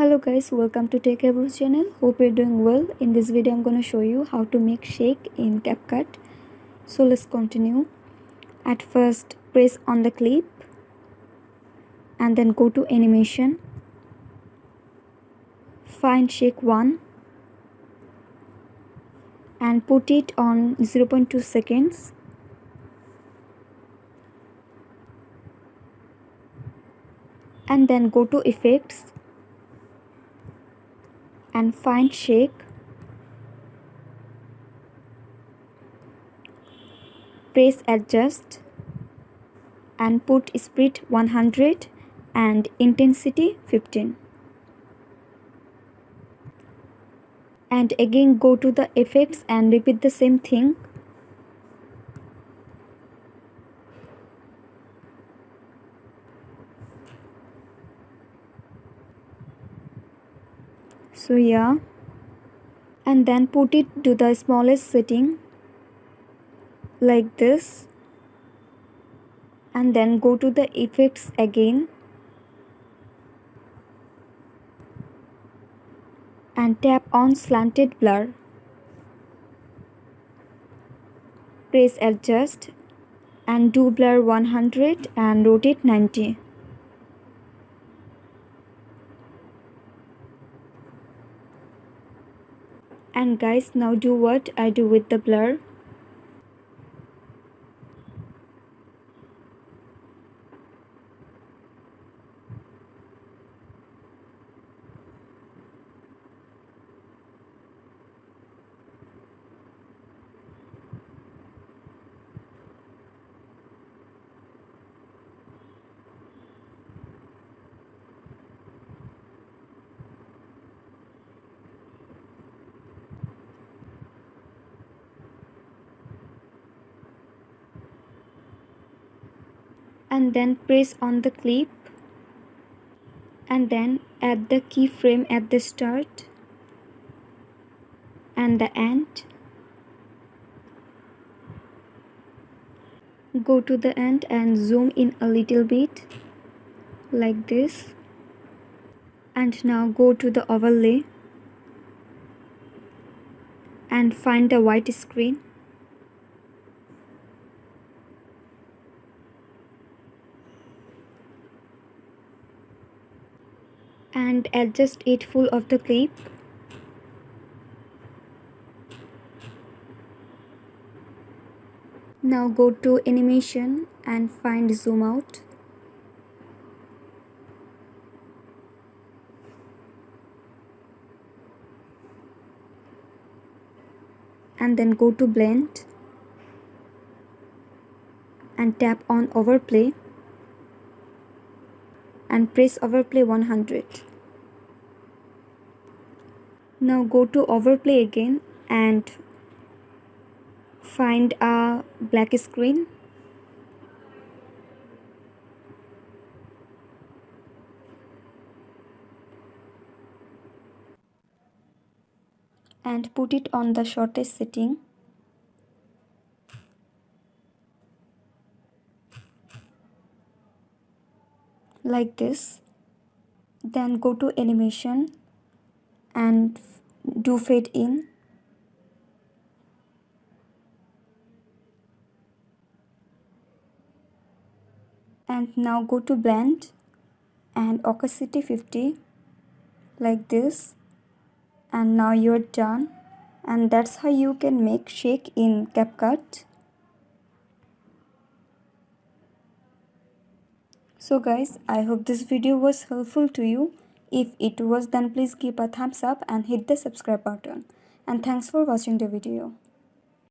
Hello guys, welcome to Techavro channel. Hope you're doing well. In this video I'm going to show you how to make shake in CapCut. So let's continue. At first press on the clip and then go to animation. Find shake 1 and put it on 0.2 seconds. And then go to effects and find shake. Press adjust and put speed 100 and intensity 15. And again go to the effects and repeat the same thing. So yeah, and then put it to the smallest setting like this, and then go to the effects again and tap on slanted blur. Press adjust and do blur 100 and rotate 90. And guys, now do what I do with the blur. And then press on the clip and then add the keyframe at the start and the end. Go to the end and zoom in a little bit like this. And now go to the overlay and find the white screen. And adjust it full of the clip. Now go to animation and find zoom out. And then go to blend and tap on overplay and press overplay 100. Now go to overplay again and find a black screen and put it on the shortest setting. Like this. Then go to animation and do fade in. And now go to blend and opacity 50 like this. And now you're done. And that's how you can make shake in CapCut. So guys, I hope this video was helpful to you. If it was, then please give a thumbs up and hit the subscribe button. And thanks for watching the video.